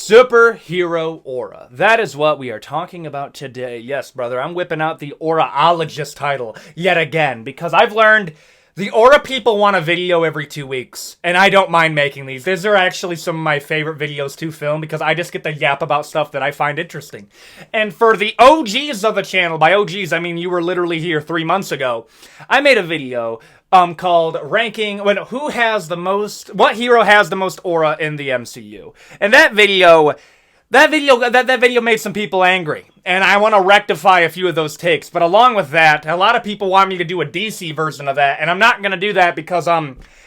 Superhero aura. That is what we are talking about today. Yes, brother, I'm whipping out the auraologist title yet again because I've learned the aura people want a video every 2 weeks, and I don't mind making these. These are actually some of my favorite videos to film because I just get to yap about stuff that I find interesting. And for the OGs of the channel, by OGs I mean you were literally here 3 months ago, I made a video called ranking what hero has the most aura in the MCU. And that video made some people angry. And I want to rectify a few of those takes. But along with that, a lot of people want me to do a DC version of that, and I'm not going to do that because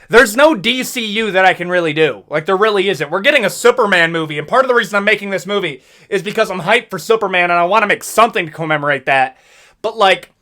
there's no DCU that I can really do. Like, there really isn't. We're getting a Superman movie, and part of the reason I'm making this movie is because I'm hyped for Superman and I want to make something to commemorate that. But like,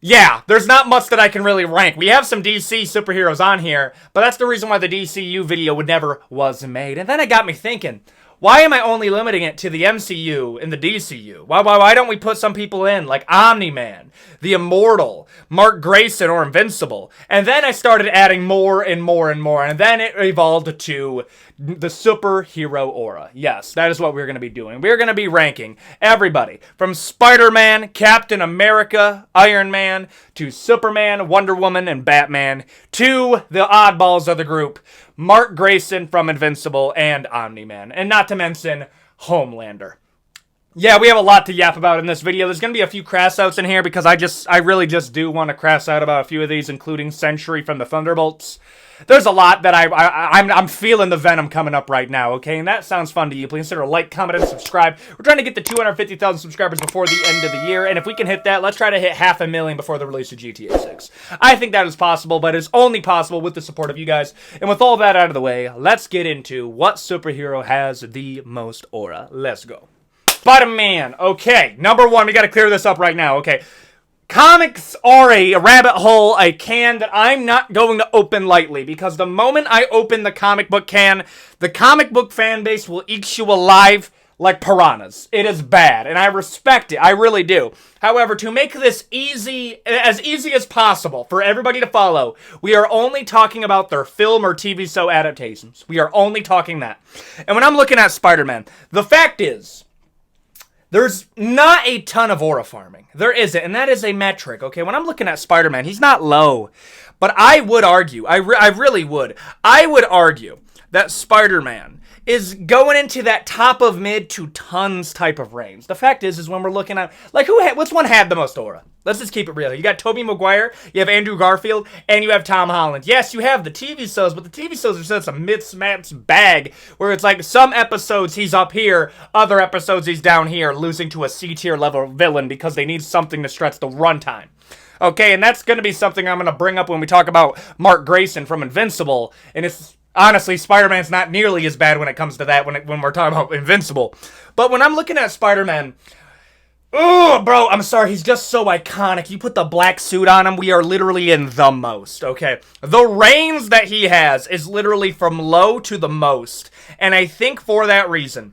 yeah, there's not much that I can really rank. We have some DC superheroes on here, but that's the reason why the DCU video never was made. And then it got me thinking, why am I only limiting it to the MCU and the DCU? Why don't we put some people in, like Omni-Man, the Immortal, Mark Grayson, or Invincible? And then I started adding more and more and more, and then it evolved to the superhero aura. Yes, that is what we're going to be doing. We're going to be ranking everybody from Spider-Man, Captain America, Iron Man, to Superman, Wonder Woman, and Batman, to the oddballs of the group, Mark Grayson from Invincible, and Omni-Man. And not to mention Homelander. Yeah, we have a lot to yap about in this video. There's going to be a few crass outs in here because I really just do want to crass out about a few of these, including Sentry from the Thunderbolts. There's a lot that I'm feeling the venom coming up right now, okay? And that sounds fun to you. Please consider like, comment, and subscribe. We're trying to get to 250,000 subscribers before the end of the year, and if we can hit that, let's try to hit 500,000 before the release of GTA 6. I think that is possible, but it's only possible with the support of you guys. And with all that out of the way, let's get into what superhero has the most aura. Let's go. Spider-Man. Okay, number one, we got to clear this up right now, okay? Comics are a rabbit hole, a can that I'm not going to open lightly, because the moment I open the comic book can, the comic book fan base will eat you alive like piranhas. It is bad, and I respect it. I really do. However, to make this as easy as possible for everybody to follow, we are only talking about their film or TV show adaptations. We are only talking that. And when I'm looking at Spider-Man, the fact is, there's not a ton of aura farming. There isn't, and that is a metric, okay? When I'm looking at Spider-Man, he's not low. But I would argue, I really would, I would argue that Spider-Man is going into that top of mid to tons type of range. The fact is when we're looking at, like, which one had the most aura? Let's just keep it real. You got Tobey Maguire, you have Andrew Garfield, and you have Tom Holland. Yes, you have the TV shows, but the TV shows are such a mismatched bag where it's like some episodes he's up here, other episodes he's down here, losing to a C-tier level villain because they need something to stretch the runtime. Okay, and that's going to be something I'm going to bring up when we talk about Mark Grayson from Invincible, and it's honestly, Spider-Man's not nearly as bad when it comes to that when we're talking about Invincible. But when I'm looking at Spider-Man, oh, bro, I'm sorry, he's just so iconic. You put the black suit on him, we are literally in the most, okay? The range that he has is literally from low to the most. And I think for that reason,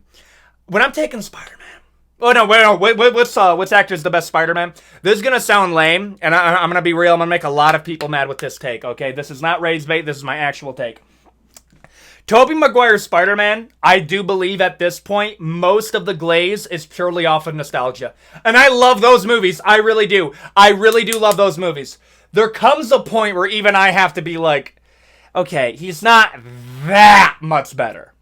when I'm taking Spider-Man, oh, no, which actor is the best Spider-Man? This is going to sound lame, and I'm going to be real. I'm going to make a lot of people mad with this take, okay? This is not raised bait. This is my actual take. Tobey Maguire's Spider-Man, I do believe at this point, most of the glaze is purely off of nostalgia. And I love those movies. I really do. I really do love those movies. There comes a point where even I have to be like, okay, he's not that much better.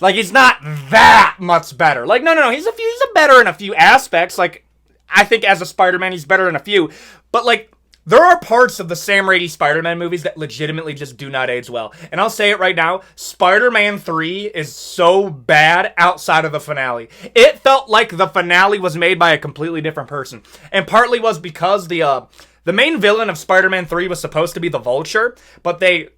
Like, he's not that much better. Like, no, he's better in a few aspects. Like, I think as a Spider-Man, he's better in a few. But, like, there are parts of the Sam Raimi Spider-Man movies that legitimately just do not age well. And I'll say it right now, Spider-Man 3 is so bad outside of the finale. It felt like the finale was made by a completely different person. And partly was because the main villain of Spider-Man 3 was supposed to be the Vulture, but they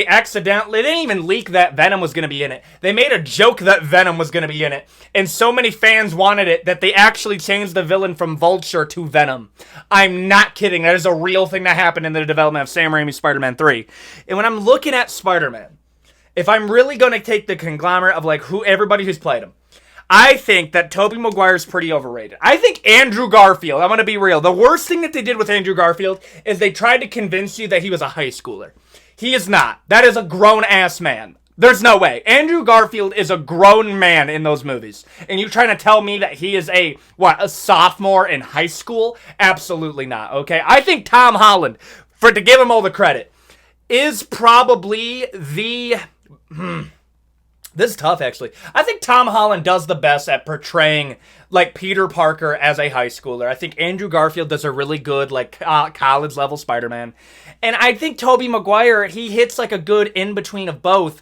accidentally, they didn't even leak that Venom was going to be in it. They made a joke that Venom was going to be in it. And so many fans wanted it that they actually changed the villain from Vulture to Venom. I'm not kidding. That is a real thing that happened in the development of Sam Raimi's Spider-Man 3. And when I'm looking at Spider-Man, if I'm really going to take the conglomerate of like everybody who's played him, I think that Tobey Maguire's pretty overrated. I think Andrew Garfield, I'm going to be real, the worst thing that they did with Andrew Garfield is they tried to convince you that he was a high schooler. He is not. That is a grown-ass man. There's no way. Andrew Garfield is a grown man in those movies. And you trying to tell me that he is a sophomore in high school? Absolutely not, okay? I think Tom Holland, to give him all the credit, is probably the... This is tough, actually. I think Tom Holland does the best at portraying, like, Peter Parker as a high schooler. I think Andrew Garfield does a really good, like, college-level Spider-Man. And I think Tobey Maguire, he hits, like, a good in-between of both.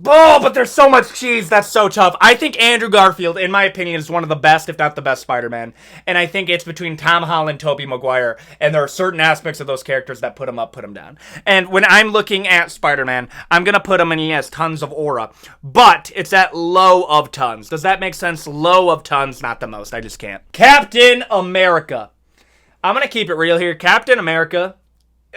Oh, but there's so much cheese. That's so tough. I think Andrew Garfield, in my opinion, is one of the best, if not the best, Spider-Man. And I think it's between Tom Holland and Tobey Maguire. And there are certain aspects of those characters that put him up, put him down. And when I'm looking at Spider-Man, I'm going to put him in, he has tons of aura. But it's at low of tons. Does that make sense? Low of tons, not the most. I just can't. Captain America. I'm going to keep it real here. Captain America.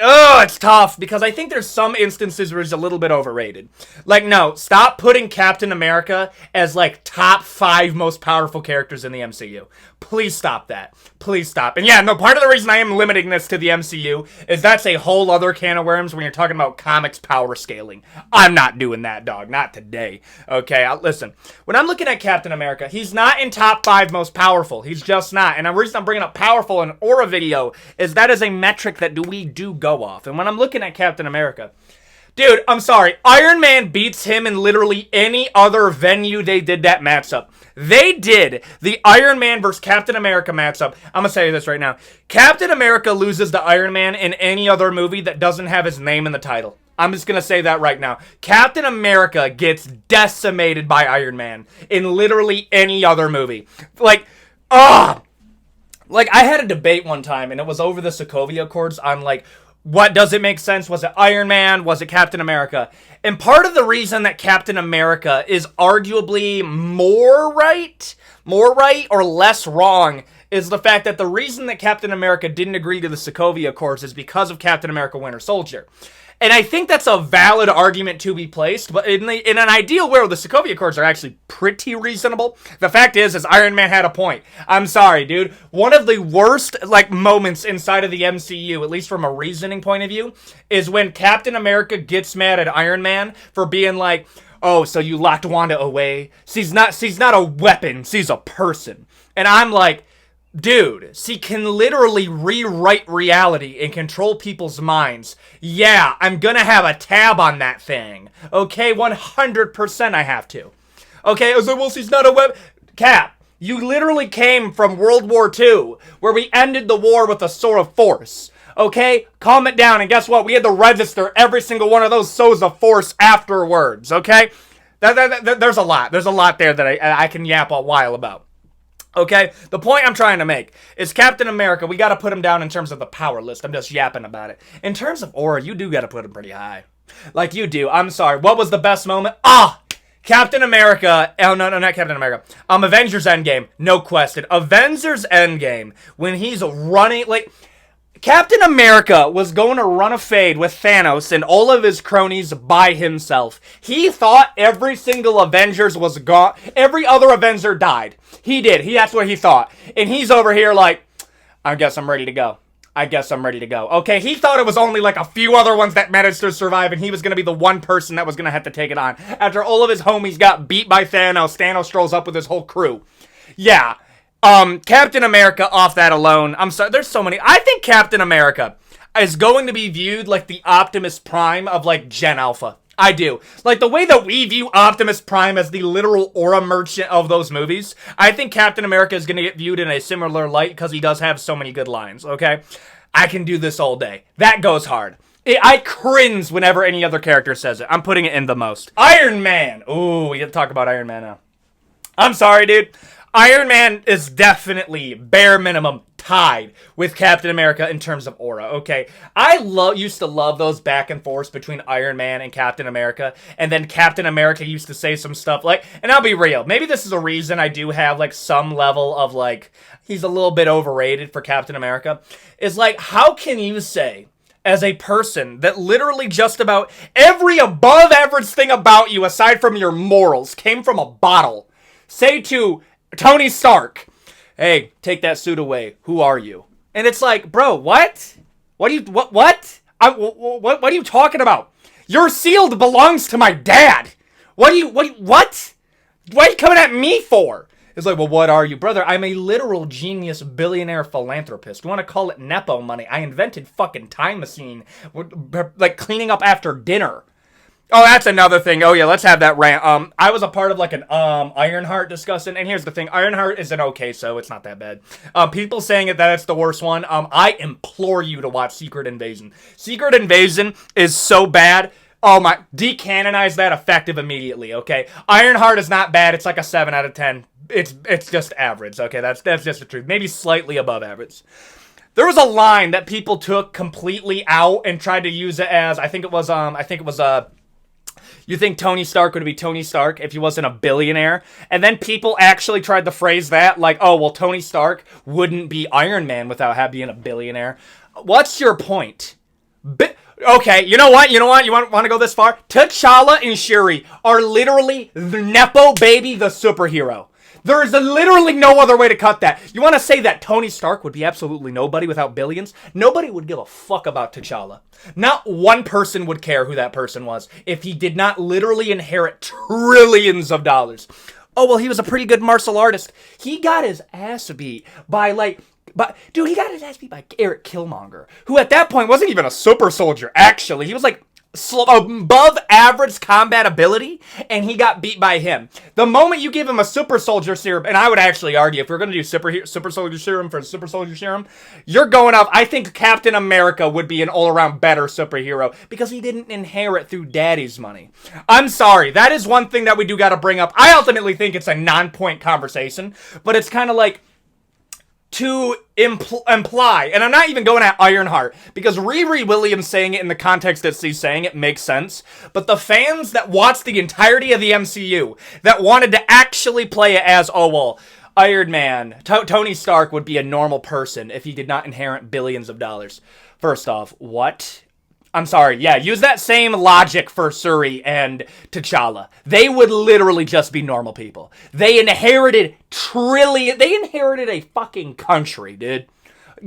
Oh, it's tough, because I think there's some instances where he's a little bit overrated. Like, no, stop putting Captain America as, like, top 5 most powerful characters in the MCU. Please stop that. Please stop. And yeah, no, part of the reason I am limiting this to the MCU is that's a whole other can of worms when you're talking about comics power scaling. I'm not doing that, dog. Not today. Okay, listen. When I'm looking at Captain America, he's not in top 5 most powerful. He's just not. And the reason I'm bringing up powerful in Aura video is that is a metric that we do go off. And when I'm looking at Captain America, dude, I'm sorry. Iron Man beats him in literally any other venue they did that matchup. They did the Iron Man versus Captain America matchup. I'm going to say this right now. Captain America loses to Iron Man in any other movie that doesn't have his name in the title. I'm just going to say that right now. Captain America gets decimated by Iron Man in literally any other movie. Like, I had a debate one time, and it was over the Sokovia Accords on, like, what does it make sense? Was it Iron Man? Was it Captain America? And part of the reason that Captain America is arguably more right or less wrong is the fact that the reason that Captain America didn't agree to the Sokovia Accords is because of Captain America Winter Soldier. And I think that's a valid argument to be placed, but in an ideal world, the Sokovia Accords are actually pretty reasonable. The fact is Iron Man had a point. I'm sorry, dude. One of the worst, moments inside of the MCU, at least from a reasoning point of view, is when Captain America gets mad at Iron Man for being like, oh, so you locked Wanda away? She's not a weapon, she's a person. And I'm like, dude, she can literally rewrite reality and control people's minds. Yeah, I'm gonna have a tab on that thing. Okay, 100% I have to. Okay, I was like, well, she's not a web... Cap, you literally came from World War II, where we ended the war with a sword of force. Okay, calm it down, and guess what? We had to register every single one of those swords of force afterwards, okay? There's a lot. There's a lot there that I can yap a while about. Okay, the point I'm trying to make is Captain America, we got to put him down in terms of the power list. I'm just yapping about it. In terms of aura, you do got to put him pretty high. Like you do. I'm sorry. What was the best moment? Captain America. Oh, no, not Captain America. Avengers Endgame. No question. Avengers Endgame. When he's running, Captain America was going to run a fade with Thanos and all of his cronies by himself. He thought every single Avengers was gone. Every other Avenger died. He did. That's what he thought. And he's over here like, I guess I'm ready to go. Okay, he thought it was only a few other ones that managed to survive, and he was going to be the one person that was going to have to take it on. After all of his homies got beat by Thanos, Thanos strolls up with his whole crew. Yeah. Captain America off that alone. I'm sorry, there's so many. I think Captain America is going to be viewed like the Optimus Prime of Gen Alpha. I do. The way that we view Optimus Prime as the literal aura merchant of those movies, I think Captain America is going to get viewed in a similar light because he does have so many good lines, okay? I can do this all day. That goes hard. I cringe whenever any other character says it. I'm putting it in the most. Iron Man. Ooh, we got to talk about Iron Man now. I'm sorry, dude. Iron Man is definitely, bare minimum, tied with Captain America in terms of aura, okay? I used to love those back and forths between Iron Man and Captain America, and then Captain America used to say some stuff and I'll be real, maybe this is a reason I do have, some level of, he's a little bit overrated for Captain America, is, how can you say, as a person that literally just about every above average thing about you, aside from your morals, came from a bottle, say to Tony Stark, hey, take that suit away. Who are you? And it's bro, what? What are you talking about? Your shield belongs to my dad. What? What are you coming at me for? It's like, well, what are you? Brother, I'm a literal genius billionaire philanthropist. You want to call it Nepo money? I invented fucking time machine. Like, cleaning up after dinner. Oh, that's another thing. Oh, yeah, let's have that rant. I was a part of, like, an Ironheart discussion, and here's the thing. Ironheart is an okay, so it's not that bad. People saying that it's the worst one. I implore you to watch Secret Invasion. Secret Invasion is so bad. Oh my, decanonize that effective immediately, okay? Ironheart is not bad. It's like a 7 out of 10. It's just average, okay? That's just the truth. Maybe slightly above average. There was a line that people took completely out and tried to use it as, you think Tony Stark would be Tony Stark if he wasn't a billionaire? And then people actually tried to phrase that like, oh, well, Tony Stark wouldn't be Iron Man without being a billionaire. What's your point? Okay, you know what? You want to go this far? T'Challa and Shuri are literally the Nepo baby, the superhero. There is literally no other way to cut that. You want to say that Tony Stark would be absolutely nobody without billions? Nobody would give a fuck about T'Challa. Not one person would care who that person was if he did not literally inherit trillions of dollars. Oh, well, he was a pretty good martial artist. He got his ass beat by, dude, he got his ass beat by Eric Killmonger, who at that point wasn't even a super soldier, actually. He was like above average combat ability, and he got beat by him. The moment you give him a super soldier serum, and I would actually argue, if we're going to do super soldier serum for super soldier serum, you're going up. I think Captain America would be an all-around better superhero, because he didn't inherit through daddy's money. I'm sorry, that is one thing that we do got to bring up. I ultimately think it's a non-point conversation, but it's kind of like, to imply, and I'm not even going at Ironheart, because Riri Williams saying it in the context that she's saying it makes sense, but the fans that watched the entirety of the MCU, that wanted to actually play it as, oh, well, Iron Man, Tony Stark would be a normal person if he did not inherit billions of dollars. First off, what? I'm sorry, yeah, use that same logic for Shuri and T'Challa. They would literally just be normal people. They inherited a fucking country, dude.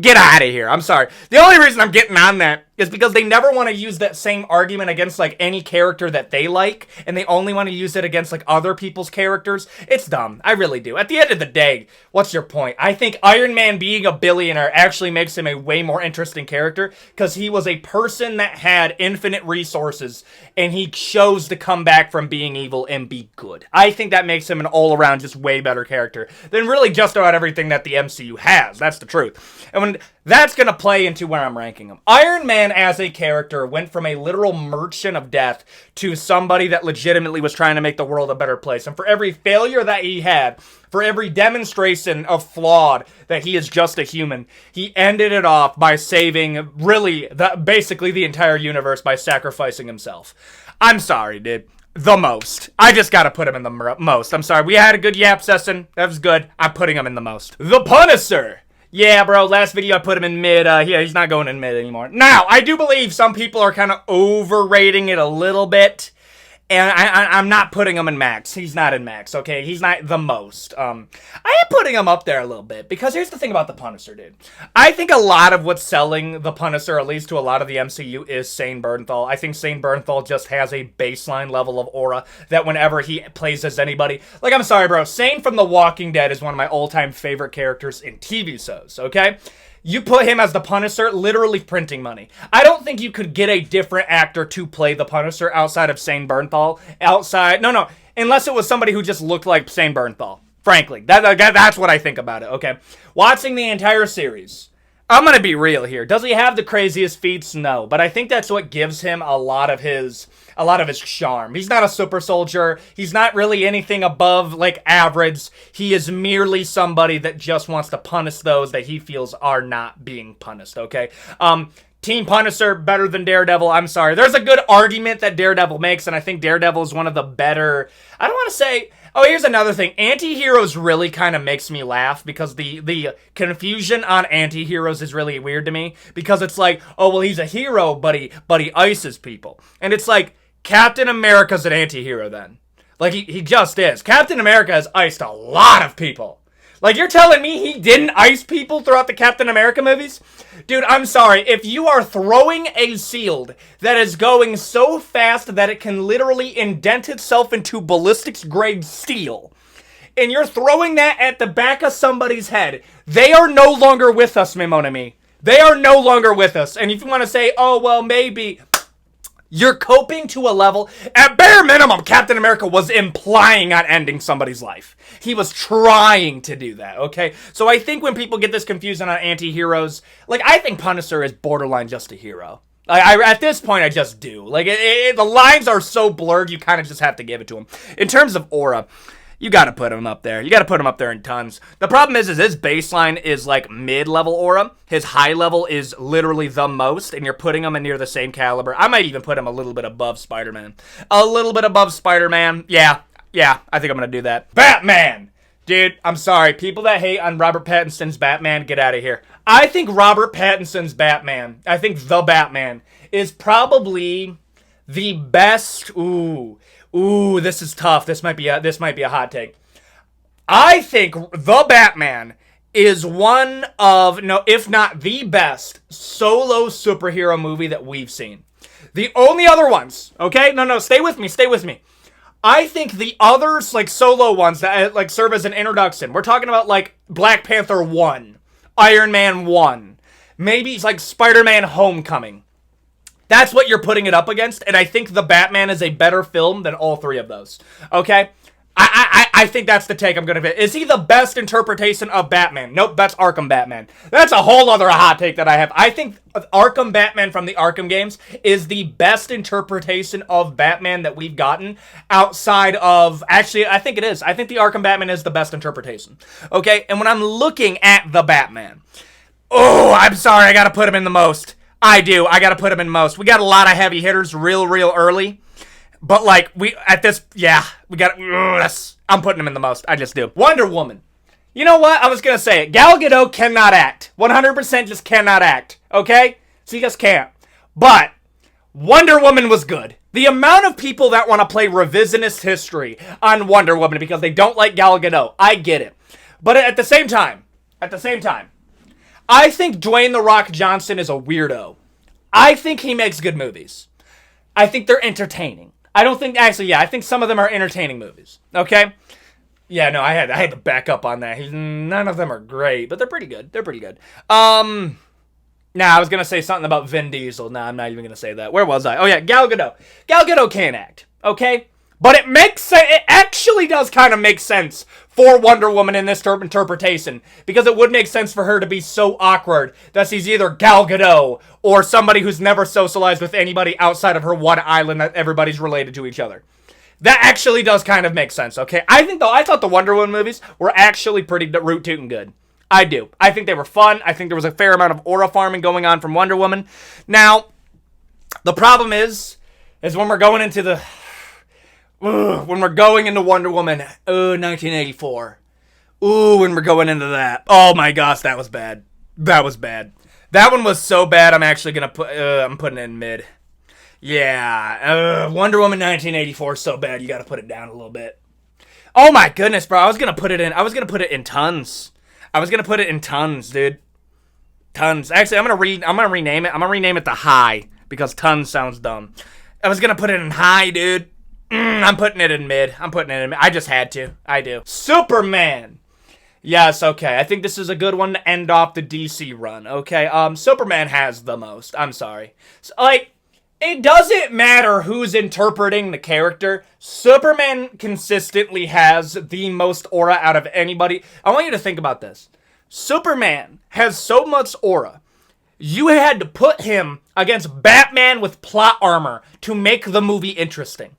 Get out of here. I'm sorry. The only reason I'm getting on that is because they never want to use that same argument against, like, any character that they like, and they only want to use it against, like, other people's characters. It's dumb. I really do. At the end of the day, what's your point? I think Iron Man being a billionaire actually makes him a way more interesting character, because he was a person that had infinite resources, and he chose to come back from being evil and be good. I think that makes him an all-around just way better character than really just about everything that the MCU has. That's the truth. And when that's going to play into where I'm ranking him. Iron Man as a character went from a literal merchant of death to somebody that legitimately was trying to make the world a better place. And for every failure that he had, for every demonstration of flawed that he is just a human, he ended it off by saving really basically the entire universe by sacrificing himself. I'm sorry, dude. The most. I just gotta put him in the most. I'm sorry. We had a good yap session. That was good. I'm putting him in the most. The Punisher. Yeah, bro, last video I put him in mid. He's not going in mid anymore. Now, I do believe some people are kind of overrating it a little bit. And I'm not putting him in max. He's not in max, okay? He's not the most. I am putting him up there a little bit, because here's the thing about the Punisher, dude. I think a lot of what's selling the Punisher, at least to a lot of the MCU, is Sane Bernthal. I think Sane Bernthal just has a baseline level of aura that whenever he plays as anybody... Like, I'm sorry, bro. Sane from The Walking Dead is one of my all-time favorite characters in TV shows, okay? You put him as the Punisher, literally printing money. I don't think you could get a different actor to play the Punisher outside of Sane Bernthal. No, unless it was somebody who just looked like Sane Bernthal. Frankly, that's what I think about it, okay? Watching the entire series, I'm gonna be real here. Does he have the craziest feats? No, but I think that's what gives him a lot of his charm. He's not a super soldier. He's not really anything above, like, average. He is merely somebody that just wants to punish those that he feels are not being punished, okay? Team Punisher better than Daredevil. I'm sorry. There's a good argument that Daredevil makes, and I think Daredevil is one of the better... I don't want to say... Oh, here's another thing. Anti-heroes really kind of makes me laugh, because the confusion on anti-heroes is really weird to me, because it's like, oh, well, he's a hero, but he ices people. And it's like, Captain America's an anti-hero then. Like, he just is. Captain America has iced a lot of people. Like, you're telling me he didn't ice people throughout the Captain America movies? Dude, I'm sorry. If you are throwing a shield that is going so fast that it can literally indent itself into ballistics-grade steel, and you're throwing that at the back of somebody's head, they are no longer with us, mon ami. They are no longer with us. And if you want to say, oh, well, maybe... You're coping to a level, at bare minimum, Captain America was implying on ending somebody's life. He was trying to do that, okay? So I think when people get this confused on anti-heroes, like, I think Punisher is borderline just a hero. At this point, I just do. Like, the lines are so blurred, you kind of just have to give it to him. In terms of aura, you gotta put him up there. You gotta put him up there in tons. The problem is his baseline is like mid-level aura. His high level is literally the most, and you're putting him in near the same caliber. I might even put him a little bit above Spider-Man. A little bit above Spider-Man. Yeah, I think I'm gonna do that. Batman! Dude, I'm sorry. People that hate on Robert Pattinson's Batman, get out of here. I think Robert Pattinson's Batman, I think the Batman, is probably the best... Ooh, this is tough. This might be a hot take. I think the Batman is one of, no, if not the best solo superhero movie that we've seen. The only other ones, okay? No, stay with me. I think the others, like, solo ones that, like, serve as an introduction. We're talking about, like, Black Panther 1, Iron Man 1, maybe, like, Spider-Man Homecoming. That's what you're putting it up against, and I think The Batman is a better film than all three of those, okay? I think that's the take I'm going to fit. Is he the best interpretation of Batman? Nope, that's Arkham Batman. That's a whole other hot take that I have. I think Arkham Batman from the Arkham games is the best interpretation of Batman that we've gotten outside of... Actually, I think it is. I think the Arkham Batman is the best interpretation, okay? And when I'm looking at the Batman... Oh, I'm sorry, I got to put him in the most. I do. I gotta put him in most. We got a lot of heavy hitters real early. But, like, I'm putting him in the most. I just do. Wonder Woman. You know what? I was gonna say it. Gal Gadot cannot act. 100% just cannot act. Okay? She just can't. But, Wonder Woman was good. The amount of people that want to play revisionist history on Wonder Woman because they don't like Gal Gadot, I get it. But at the same time, I think Dwayne "The Rock" Johnson is a weirdo. I think he makes good movies. I think they're entertaining. I think some of them are entertaining movies. Okay? Yeah, no, I had to back up on that. None of them are great, but they're pretty good. I was going to say something about Vin Diesel. I'm not even going to say that. Where was I? Oh, yeah, Gal Gadot. Gal Gadot can't act, okay? But it makes sense. It actually does kind of make sense for Wonder Woman in this interpretation. Because it would make sense for her to be so awkward that she's either Gal Gadot or somebody who's never socialized with anybody outside of her one island that everybody's related to each other. That actually does kind of make sense, okay? I thought the Wonder Woman movies were actually pretty root-tootin' good. I do. I think they were fun. I think there was a fair amount of aura farming going on from Wonder Woman. Now, the problem is when we're going into Wonder Woman, 1984. When we're going into that. Oh my gosh, that was bad. That one was so bad, I'm actually going to I'm putting it in mid. Yeah, Wonder Woman 1984 is so bad, you got to put it down a little bit. Oh my goodness, bro, I was going to put it in tons. I was going to put it in tons, dude. Tons. Actually, I'm going to rename it. I'm going to rename it the high because tons sounds dumb. I was going to put it in high, dude. I'm putting it in mid. I just had to. I do. Superman. Yes, okay. I think this is a good one to end off the DC run, okay? Superman has the most. I'm sorry. So, it doesn't matter who's interpreting the character. Superman consistently has the most aura out of anybody. I want you to think about this. Superman has so much aura. You had to put him against Batman with plot armor to make the movie interesting.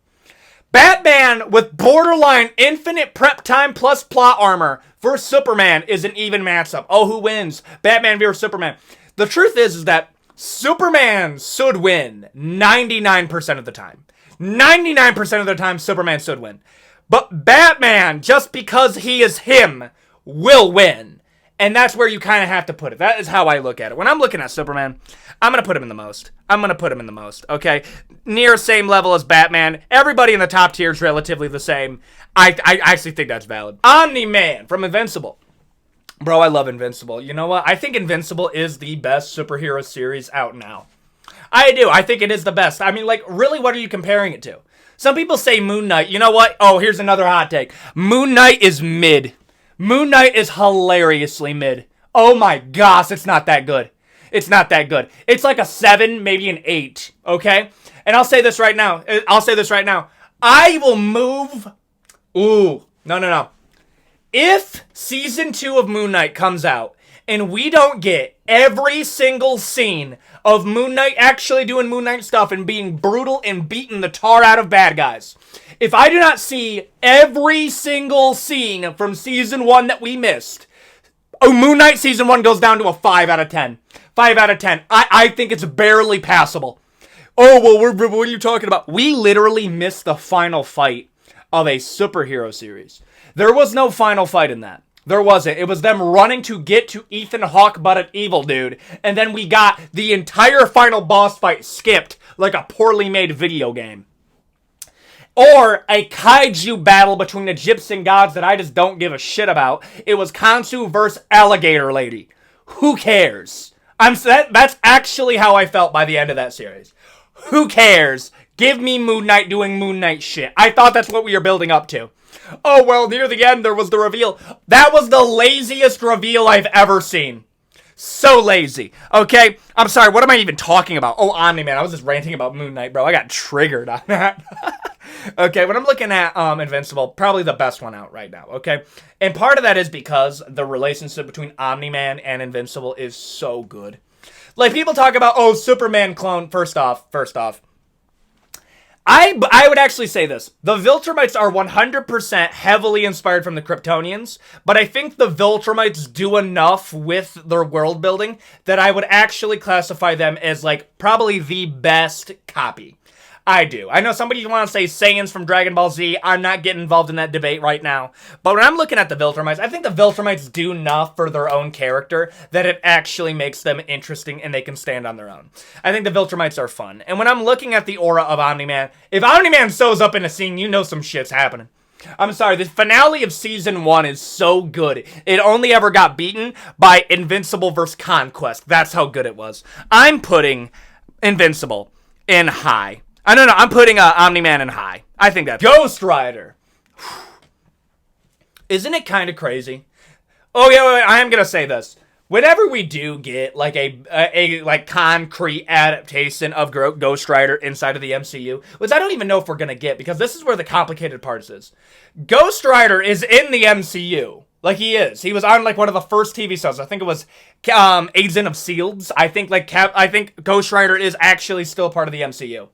Batman with borderline infinite prep time plus plot armor versus Superman is an even matchup. Oh, who wins? Batman versus Superman. The truth is that Superman should win 99% of the time. 99% of the time, Superman should win. But Batman, just because he is him, will win. And that's where you kind of have to put it. That is how I look at it. When I'm looking at Superman, I'm going to put him in the most. Okay? Near same level as Batman. Everybody in the top tier is relatively the same. I actually think that's valid. Omni-Man from Invincible. Bro, I love Invincible. You know what? I think Invincible is the best superhero series out now. I do. I think it is the best. I mean, like, really, what are you comparing it to? Some people say Moon Knight. You know what? Oh, here's another hot take. Moon Knight is mid. Moon Knight is hilariously mid. Oh my gosh, it's not that good. It's not that good. It's like a 7, maybe an 8, okay? And I'll say this right now. I will move... Ooh, no. If season 2 of Moon Knight comes out and we don't get every single scene of Moon Knight actually doing Moon Knight stuff and being brutal and beating the tar out of bad guys, if I do not see every single scene from season 1 that we missed, Moon Knight season 1 goes down to a 5 out of 10. 5 out of 10. I think it's barely passable. Oh, well, what are you talking about? We literally missed the final fight of a superhero series. There was no final fight in that. There wasn't. It was them running to get to Ethan Hawke-butted evil dude, and then we got the entire final boss fight skipped like a poorly made video game. Or a kaiju battle between Egyptian gods that I just don't give a shit about. It was Khonshu versus Alligator Lady. Who cares? That's actually how I felt by the end of that series. Who cares? Give me Moon Knight doing Moon Knight shit. I thought that's what we were building up to. Oh, well, near the end, there was the reveal. That was the laziest reveal I've ever seen. So lazy. Okay? I'm sorry, what am I even talking about? Oh, Omni-Man. I was just ranting about Moon Knight, bro. I got triggered on that. Okay, when I'm looking at Invincible, probably the best one out right now, okay? And part of that is because the relationship between Omni-Man and Invincible is so good. Like, people talk about, oh, Superman clone. First off, I would actually say this. The Viltrumites are 100% heavily inspired from the Kryptonians, but I think the Viltrumites do enough with their world building that I would actually classify them as, like, probably the best copy. I do. I know somebody want to say Saiyans from Dragon Ball Z. I'm not getting involved in that debate right now. But when I'm looking at the Viltrumites, I think the Viltrumites do enough for their own character that it actually makes them interesting and they can stand on their own. I think the Viltrumites are fun. And when I'm looking at the aura of Omni-Man, if Omni-Man shows up in a scene, you know some shit's happening. I'm sorry, the finale of Season 1 is so good. It only ever got beaten by Invincible vs. Conquest. That's how good it was. I'm putting Invincible in high. No, I'm putting Omni-Man in high. I think that's... Ghost Rider. Isn't it kind of crazy? Oh, yeah, wait, I am going to say this. Whenever we do get, like, a concrete adaptation of Ghost Rider inside of the MCU, which I don't even know if we're going to get, because this is where the complicated part is. Ghost Rider is in the MCU. Like, he is. He was on, like, one of the first TV shows. I think it was Agent of S.H.I.E.L.D. I think Ghost Rider is actually still part of the MCU.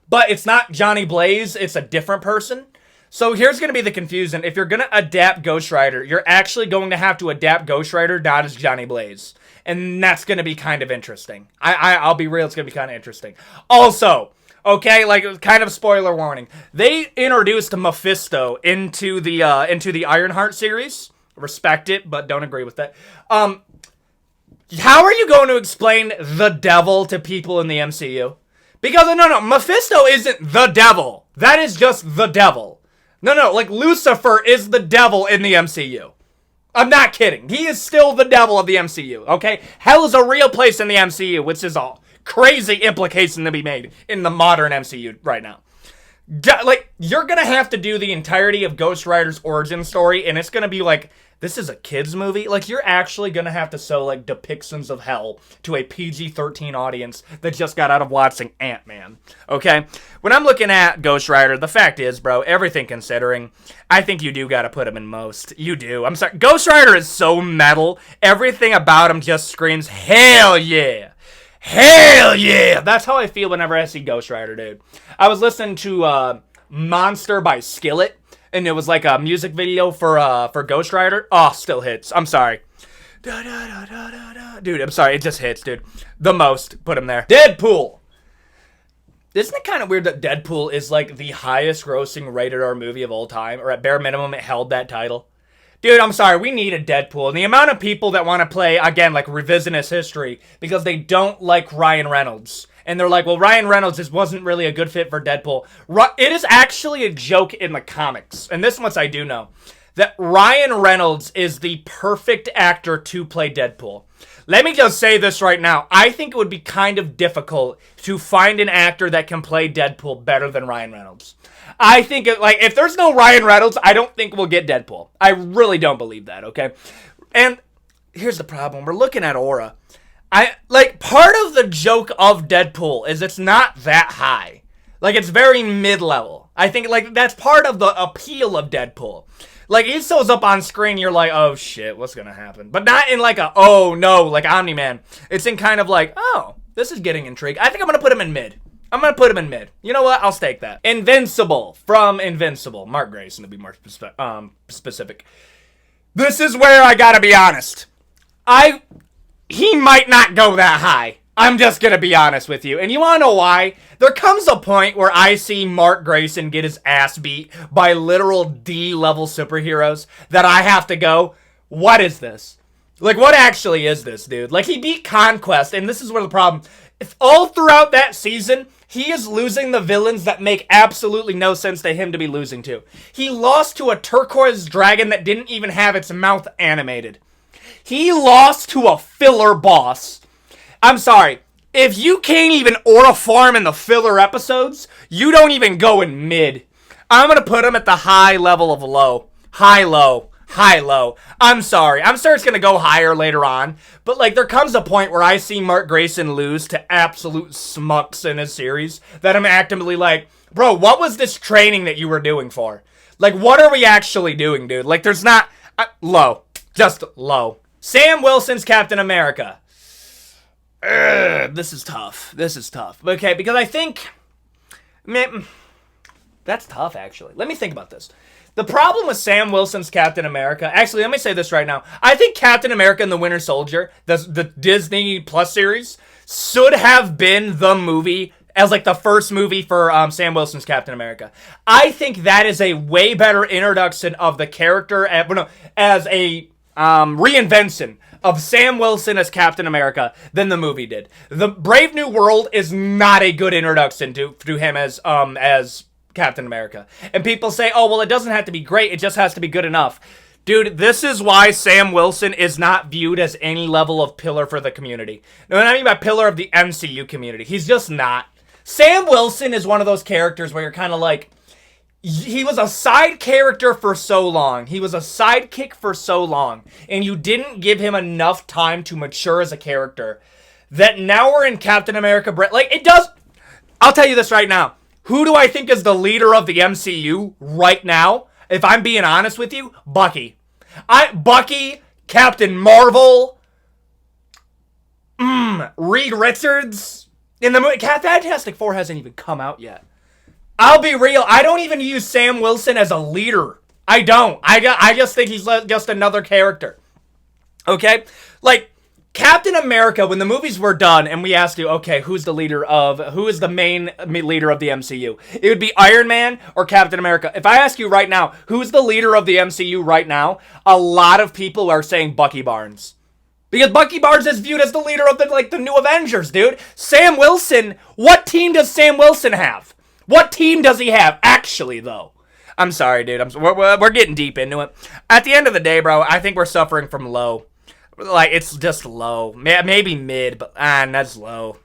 But it's not Johnny Blaze, it's a different person. So here's going to be the confusion. If you're going to adapt Ghost Rider, you're actually going to have to adapt Ghost Rider not as Johnny Blaze. And that's going to be kind of interesting. I'll be real, it's going to be kind of interesting. Also, okay, like, kind of spoiler warning. They introduced Mephisto into the Ironheart series. Respect it, but don't agree with that. How are you going to explain the devil to people in the MCU? Because, no, Mephisto isn't the devil. That is just the devil. No, like, Lucifer is the devil in the MCU. I'm not kidding. He is still the devil of the MCU, okay? Hell is a real place in the MCU, which is a crazy implication to be made in the modern MCU right now. Like, you're gonna have to do the entirety of Ghost Rider's origin story, and it's gonna be like, this is a kid's movie? Like, you're actually gonna have to show, like, depictions of hell to a PG-13 audience that just got out of watching Antman, okay? When I'm looking at Ghost Rider, the fact is, bro, everything considering, I think you do gotta put him in most. You do. I'm sorry. Ghost Rider is so metal. Everything about him just screams, hell yeah! Hell yeah! That's how I feel whenever I see Ghost Rider, dude. I was listening to Monster by Skillet, and it was like a music video for Ghost Rider. Oh, still hits. I'm sorry. Dude, I'm sorry. It just hits, dude. The most. Put him there. Deadpool. Isn't it kind of weird that Deadpool is like the highest grossing rated R movie of all time? Or at bare minimum, it held that title. Dude, I'm sorry, we need a Deadpool. And the amount of people that want to play, again, like, revisionist history because they don't like Ryan Reynolds. And they're like, well, Ryan Reynolds just wasn't really a good fit for Deadpool. It is actually a joke in the comics. And this much I do know. that Ryan Reynolds is the perfect actor to play Deadpool. Let me just say this right now. I think it would be kind of difficult to find an actor that can play Deadpool better than Ryan Reynolds. I think, if there's no Ryan Reynolds, I don't think we'll get Deadpool. I really don't believe that, okay? And here's the problem. We're looking at aura. Part of the joke of Deadpool is it's not that high. It's very mid-level. I think, that's part of the appeal of Deadpool. He shows up on screen, you're like, oh shit, what's gonna happen? But not in oh no, like Omni-Man. It's in kind of oh, this is getting intrigued. I think I'm gonna put him in mid. You know what? I'll stake that. Invincible from Invincible. Mark Grayson, to be more specific. This is where I gotta be honest. He might not go that high. I'm just gonna be honest with you. And you wanna know why? There comes a point where I see Mark Grayson get his ass beat by literal D-level superheroes that I have to go, what is this? What actually is this, dude? He beat Conquest, and this is where the problem... all throughout that season, he is losing the villains that make absolutely no sense to him to be losing to. He lost to a turquoise dragon that didn't even have its mouth animated. He lost to a filler boss. I'm sorry. If you can't even aura farm in the filler episodes, you don't even go in mid. I'm going to put him at the high level of low. High, low. High, low. I'm sorry. I'm sure it's going to go higher later on. But, there comes a point where I see Mark Grayson lose to absolute smucks in his series that I'm actively bro, what was this training that you were doing for? What are we actually doing, dude? There's not... low. Just low. Sam Wilson's Captain America. This is tough. Okay, because I think... Man, that's tough, actually. Let me think about this. The problem with Sam Wilson's Captain America... Actually, let me say this right now. I think Captain America and the Winter Soldier, the Disney Plus series, should have been the movie as the first movie for Sam Wilson's Captain America. I think that is a way better introduction of the character as a reinvention of Sam Wilson as Captain America than the movie did. The Brave New World is not a good introduction to him as Captain America. And people say, oh, well, it doesn't have to be great, it just has to be good enough. Dude, this is why Sam Wilson is not viewed as any level of pillar for the community. No, I mean by pillar of the MCU community. He's just not. Sam Wilson is one of those characters where you're kind of he was a side character for so long. He was a sidekick for so long. And you didn't give him enough time to mature as a character. That now we're in Captain America. It does... I'll tell you this right now. Who do I think is the leader of the MCU right now? If I'm being honest with you, Bucky. Bucky, Captain Marvel, Reed Richards. In the movie, Fantastic Four hasn't even come out yet. I'll be real. I don't even use Sam Wilson as a leader. I don't. I just think he's just another character. Okay? Captain America, when the movies were done and we asked you, okay, who is the main leader of the MCU? It would be Iron Man or Captain America. If I ask you right now, who's the leader of the MCU right now? A lot of people are saying Bucky Barnes. Because Bucky Barnes is viewed as the leader of the new Avengers, dude. Sam Wilson, what team does Sam Wilson have? What team does he have, actually, though? I'm sorry, dude. We're getting deep into it. At the end of the day, bro, I think we're suffering from low. It's just low. Maybe mid, but that's low.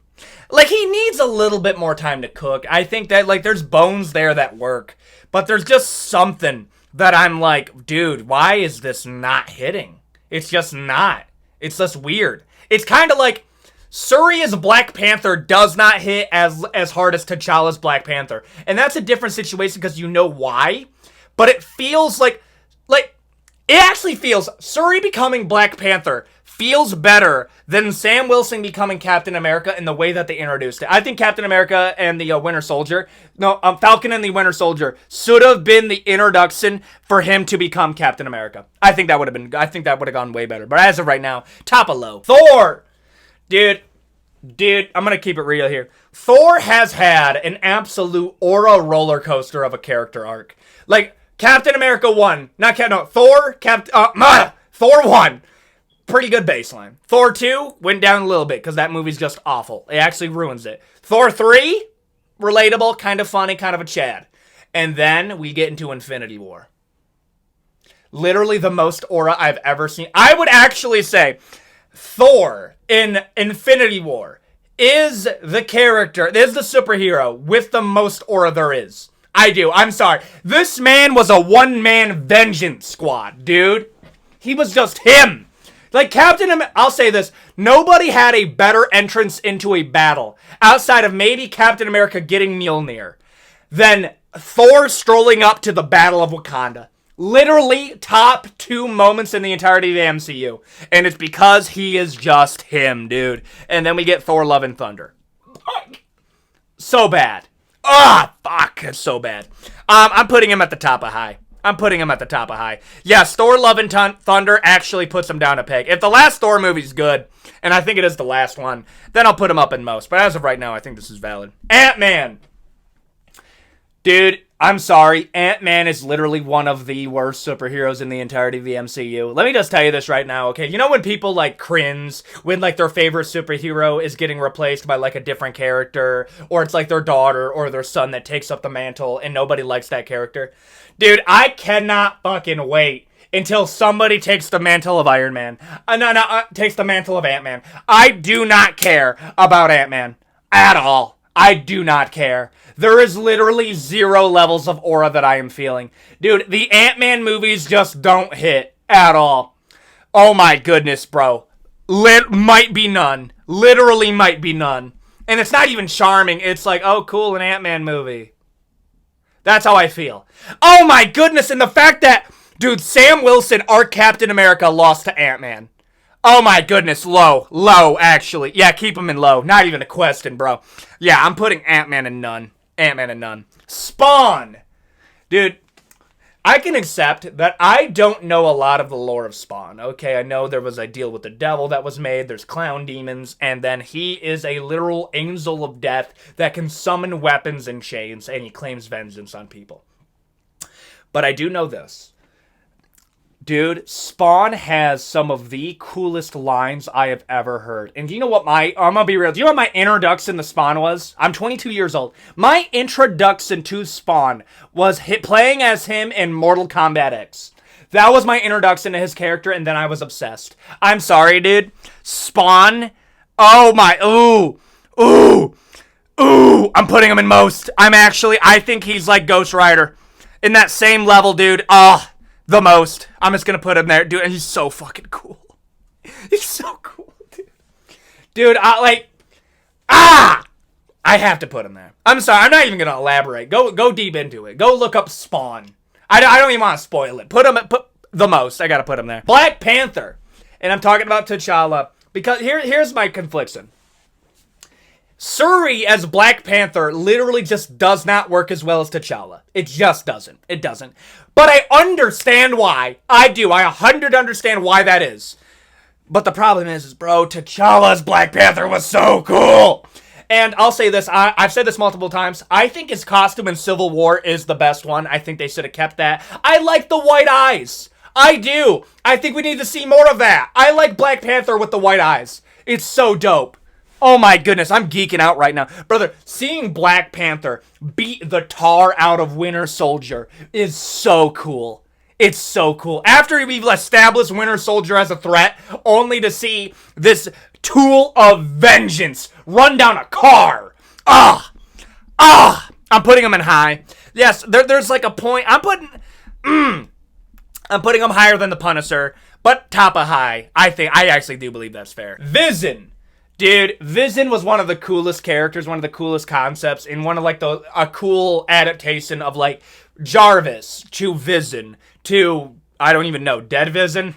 He needs a little bit more time to cook. I think that, there's bones there that work. But there's just something that I'm dude, why is this not hitting? It's just not. It's just weird. It's kind of Suri's Black Panther does not hit as hard as T'Challa's Black Panther. And that's a different situation because you know why. But it feels it actually feels, Suri becoming Black Panther feels better than Sam Wilson becoming Captain America in the way that they introduced it. I think Captain America and the Winter Soldier, Falcon and the Winter Soldier should have been the introduction for him to become Captain America. I think that would have gone way better. But as of right now, top of low. Thor! Dude, I'm going to keep it real here. Thor has had an absolute aura roller coaster of a character arc. Captain America 1. Thor 1. Pretty good baseline. Thor 2 went down a little bit because that movie's just awful. It actually ruins it. Thor 3, relatable, kind of funny, kind of a Chad. And then we get into Infinity War. literally the most aura I've ever seen. I would actually say Thor in Infinity War is the character, is the superhero with the most aura there is. I do. I'm sorry. This man was a one-man vengeance squad, dude. He was just him. Like Captain America, I'll say this. Nobody had a better entrance into a battle, outside of maybe Captain America getting Mjolnir, than Thor strolling up to the Battle of Wakanda. Literally top 2 moments in the entirety of the MCU. And it's because he is just him, dude. And then we get Thor Love and Thunder. So bad. Fuck. It's so bad. I'm putting him at the top of high. Yes, Thor Love and Thunder actually puts him down a peg. If the last Thor movie's good, and I think it is the last one, then I'll put him up in most. But as of right now, I think this is valid. Ant-Man. Dude, I'm sorry. Ant-Man is literally one of the worst superheroes in the entirety of the MCU. Let me just tell you this right now, okay? You know when people, like, cringe when, like, their favorite superhero is getting replaced by, like, a different character, or it's, like, their daughter or their son that takes up the mantle, and nobody likes that character? Dude, I cannot fucking wait until somebody takes the mantle of Iron Man. Takes the mantle of Ant-Man. I do not care about Ant-Man at all. I do not care. There is literally 0 levels of aura that I am feeling. Dude, the Ant-Man movies just don't hit at all. Oh my goodness, bro. Might be none. Literally might be none. And it's not even charming. It's like, oh cool, an Ant-Man movie. That's how I feel. Oh my goodness, and the fact that, dude, Sam Wilson, our Captain America, lost to Ant-Man. Oh my goodness, low, actually. Yeah, keep him in low. Not even a question, bro. Yeah, I'm putting Ant-Man in none. Spawn. Dude, I can accept that I don't know a lot of the lore of Spawn. Okay, I know there was a deal with the devil that was made. There's clown demons. And then he is a literal angel of death that can summon weapons and chains. And he claims vengeance on people. But I do know this. Dude, Spawn has some of the coolest lines I have ever heard. And do you know what I'm gonna be real. Do you know what my introduction to Spawn was? I'm 22 years old. My introduction to Spawn was playing as him in Mortal Kombat X. That was my introduction to his character, and then I was obsessed. I'm sorry, dude. Spawn. Oh my, ooh. I'm putting him in most. I think he's like Ghost Rider. In that same level, dude. The most. I'm just gonna put him there, dude. And he's so fucking cool. He's so cool, dude. Dude, I have to put him there. I'm sorry. I'm not even gonna elaborate. Go deep into it. Go look up Spawn. I don't even want to spoil it. Put the most. I gotta put him there. Black Panther, and I'm talking about T'Challa because here's my confliction. Shuri as Black Panther literally just does not work as well as T'Challa. It just doesn't. It doesn't. But I understand why. I do. I 100% understand why that is. But the problem is bro, T'Challa's Black Panther was so cool. And I'll say this. I've said this multiple times. I think his costume in Civil War is the best one. I think they should have kept that. I like the white eyes. I do. I think we need to see more of that. I like Black Panther with the white eyes. It's so dope. Oh my goodness, I'm geeking out right now. Brother, seeing Black Panther beat the tar out of Winter Soldier is so cool. It's so cool. After we've established Winter Soldier as a threat, only to see this tool of vengeance run down a car. I'm putting him in high. Yes, there's like a point. I'm putting him higher than the Punisher, but top of high. I actually do believe that's fair. Vision. Dude, Vision was one of the coolest characters, one of the coolest concepts, and one of like a cool adaptation of like Jarvis to Vision to, I don't even know, Dead Vision?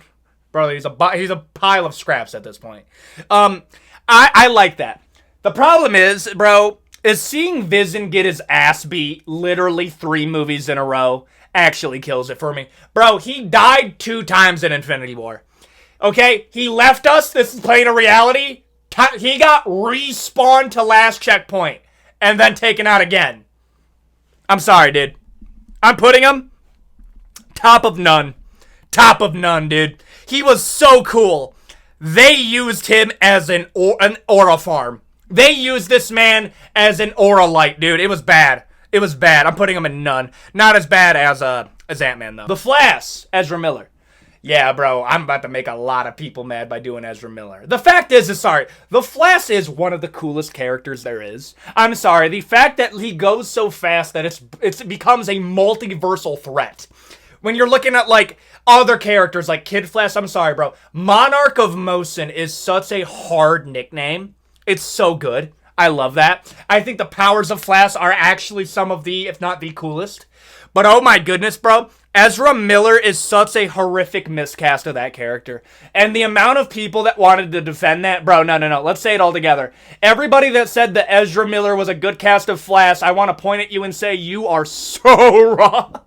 Bro, he's a pile of scraps at this point. I like that. The problem is, bro, is seeing Vision get his ass beat literally 3 movies in a row actually kills it for me. Bro, he died 2 times in Infinity War. Okay? He left us. This is playing a reality. He got respawned to last checkpoint and then taken out again. I'm sorry, dude. I'm putting him top of none. Top of none, dude. He was so cool. They used him as an aura farm. They used this man as an aura light, dude. It was bad. It was bad. I'm putting him in none. Not as bad as Antman, though. The Flash, Ezra Miller. Yeah, bro, I'm about to make a lot of people mad by doing Ezra Miller. The fact is, the Flash is one of the coolest characters there is. I'm sorry, the fact that he goes so fast that it becomes a multiversal threat. When you're looking at, like, other characters like Kid Flash, I'm sorry, bro. Monarch of Mosin is such a hard nickname. It's so good. I love that. I think the powers of Flash are actually some of the, if not the coolest. But oh my goodness, bro. Ezra Miller is such a horrific miscast of that character. And the amount of people that wanted to defend that, bro, no. Let's say it all together. Everybody that said that Ezra Miller was a good cast of Flash, I want to point at you and say you are so wrong.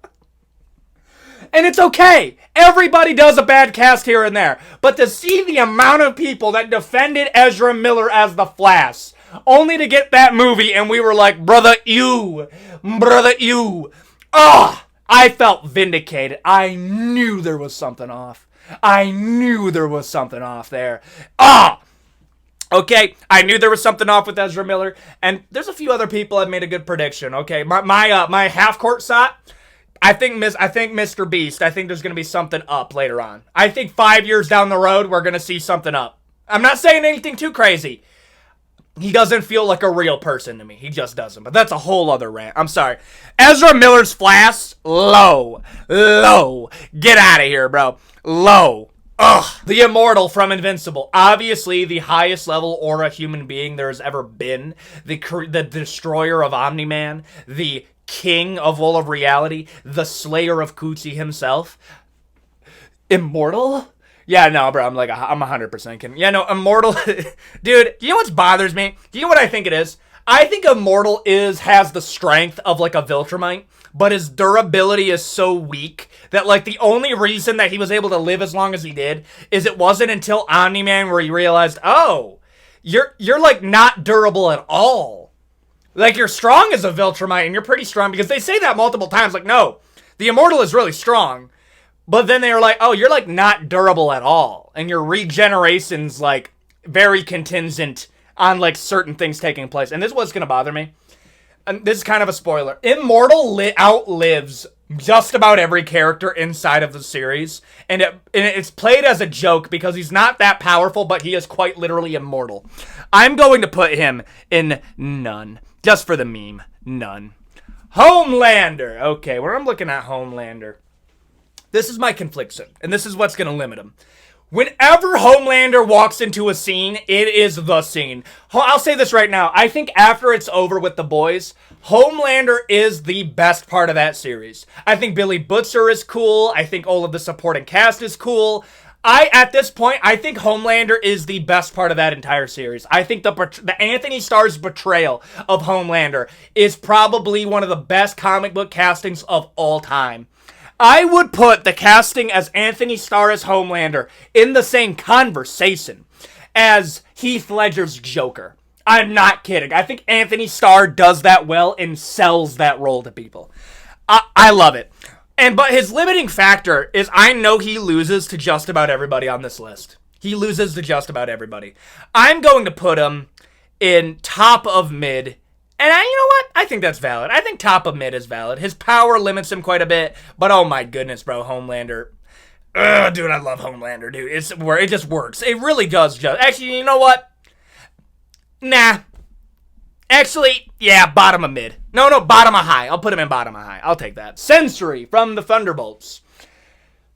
And it's okay. Everybody does a bad cast here and there. But to see the amount of people that defended Ezra Miller as the Flash, only to get that movie and we were like, brother, you. Ugh! I felt vindicated. I knew there was something off. I knew there was something off there. Okay, I knew there was something off with Ezra Miller, and there's a few other people that made a good prediction. Okay, my half court shot. I think Mr. Beast. I think there's gonna be something up later on. I think 5 years down the road we're gonna see something up. I'm not saying anything too crazy. He doesn't feel like a real person to me. He just doesn't. But that's a whole other rant. I'm sorry. Ezra Miller's Flash, low. Get out of here, bro. Low. Ugh. The Immortal from Invincible. Obviously, the highest level aura human being there has ever been. The destroyer of Omni-Man. The king of all of reality. The slayer of Coochie himself. Immortal? Yeah, no, bro, I'm 100% kidding. Yeah, no, Immortal, dude, you know what bothers me? Do you know what I think it is? I think Immortal has the strength of, like, a Viltrumite, but his durability is so weak that, like, the only reason that he was able to live as long as he did is it wasn't until Omni-Man where he realized, oh, you're like, not durable at all. Like, you're strong as a Viltrumite, and you're pretty strong, because they say that multiple times, like, no, the Immortal is really strong. But then they were like, oh, you're, like, not durable at all. And your regeneration's, like, very contingent on, like, certain things taking place. And this is what's going to bother me. And this is kind of a spoiler. Immortal outlives just about every character inside of the series. And it's played as a joke because he's not that powerful, but he is quite literally immortal. I'm going to put him in none. Just for the meme. None. Homelander. Okay, when I'm looking at Homelander, this is my confliction, and this is what's going to limit him. Whenever Homelander walks into a scene, it is the scene. I'll say this right now. I think after it's over with the boys, Homelander is the best part of that series. I think Billy Butcher is cool. I think all of the supporting cast is cool. At this point, I think Homelander is the best part of that entire series. I think the Anthony Starr's portrayal of Homelander is probably one of the best comic book castings of all time. I would put the casting as Anthony Starr as Homelander in the same conversation as Heath Ledger's Joker. I'm not kidding. I think Anthony Starr does that well and sells that role to people. I love it. But his limiting factor is I know he loses to just about everybody on this list. He loses to just about everybody. I'm going to put him in top of mid. And you know what? I think that's valid. I think top of mid is valid. His power limits him quite a bit. But oh my goodness, bro, Homelander. Ugh, dude, I love Homelander, dude. It just works. It really does. Actually, you know what? Nah. Actually, yeah, bottom of mid. No, bottom of high. I'll put him in bottom of high. I'll take that. Sentry from the Thunderbolts.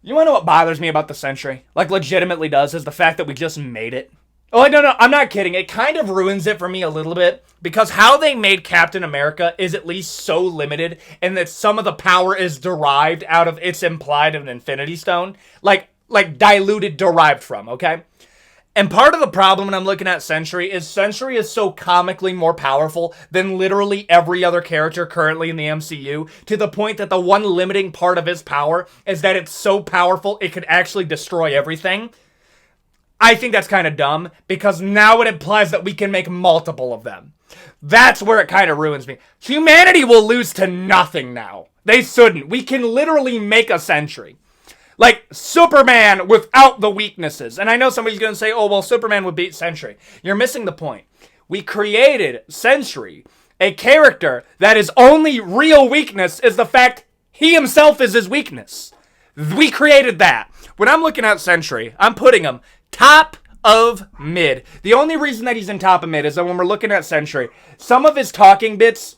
You want to know what bothers me about the Sentry? Like, legitimately does, is the fact that we just made it. Oh, no, I'm not kidding. It kind of ruins it for me a little bit, because how they made Captain America is at least so limited, and that some of the power is derived out of, it's implied of an Infinity Stone. Like diluted, derived from, okay? And part of the problem when I'm looking at Sentry is so comically more powerful than literally every other character currently in the MCU, to the point that the one limiting part of his power is that it's so powerful it could actually destroy everything. I think that's kind of dumb, because now it implies that we can make multiple of them. That's where it kind of ruins me. Humanity will lose to nothing now. They shouldn't. We can literally make a Sentry. Like, Superman without the weaknesses. And I know somebody's going to say, oh, well, Superman would beat Sentry. You're missing the point. We created Sentry, a character that his only real weakness is the fact he himself is his weakness. We created that. when I'm looking at Sentry, I'm putting him top of mid. The only reason that he's in top of mid is that when we're looking at Sentry, some of his talking bits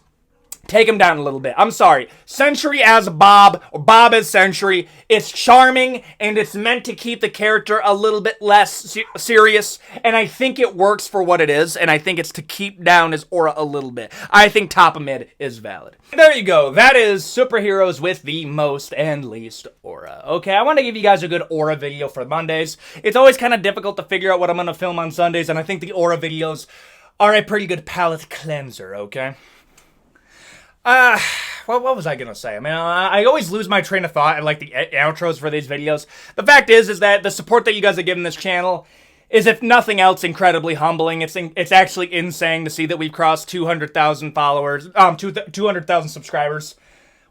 take him down a little bit. I'm sorry. Sentry as Bob, or Bob as Sentry, it's charming, and it's meant to keep the character a little bit less serious, and I think it works for what it is, and I think it's to keep down his aura a little bit. I think top of mid is valid. There you go. That is superheroes with the most and least aura. Okay, I want to give you guys a good aura video for Mondays. It's always kind of difficult to figure out what I'm going to film on Sundays, and I think the aura videos are a pretty good palate cleanser, okay? What was I gonna say? I mean, I always lose my train of thought and like the outros for these videos. The fact is that the support that you guys are giving this channel is, if nothing else, incredibly humbling. It's actually insane to see that we've crossed 200,000 followers, 200,000 subscribers.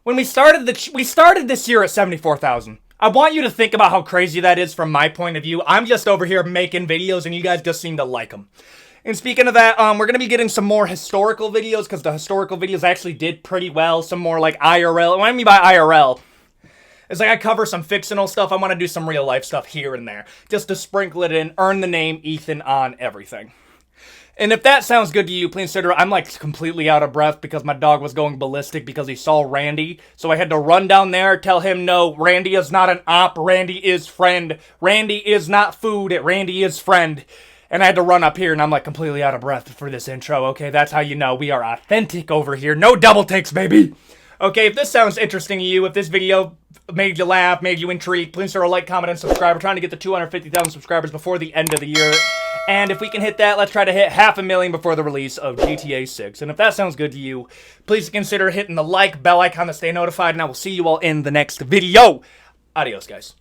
When we started this year at 74,000. I want you to think about how crazy that is from my point of view. I'm just over here making videos and you guys just seem to like them. And speaking of that, we're going to be getting some more historical videos, because the historical videos actually did pretty well. Some more like IRL. What I mean by IRL is like I cover some fictional stuff. I want to do some real life stuff here and there, just to sprinkle it in, earn the name Ethan on everything. And if that sounds good to you, please consider. I'm like completely out of breath because my dog was going ballistic because he saw Randy. So I had to run down there, tell him, no, Randy is not an op. Randy is friend. Randy is not food. Randy is friend. And I had to run up here, and I'm like completely out of breath for this intro, okay? That's how you know we are authentic over here. No double takes, baby! Okay, if this sounds interesting to you, if this video made you laugh, made you intrigued, please consider a like, comment, and subscribe. We're trying to get to 250,000 subscribers before the end of the year. And if we can hit that, let's try to hit 500,000 before the release of GTA 6. And if that sounds good to you, please consider hitting the like, bell icon to stay notified, and I will see you all in the next video. Adios, guys.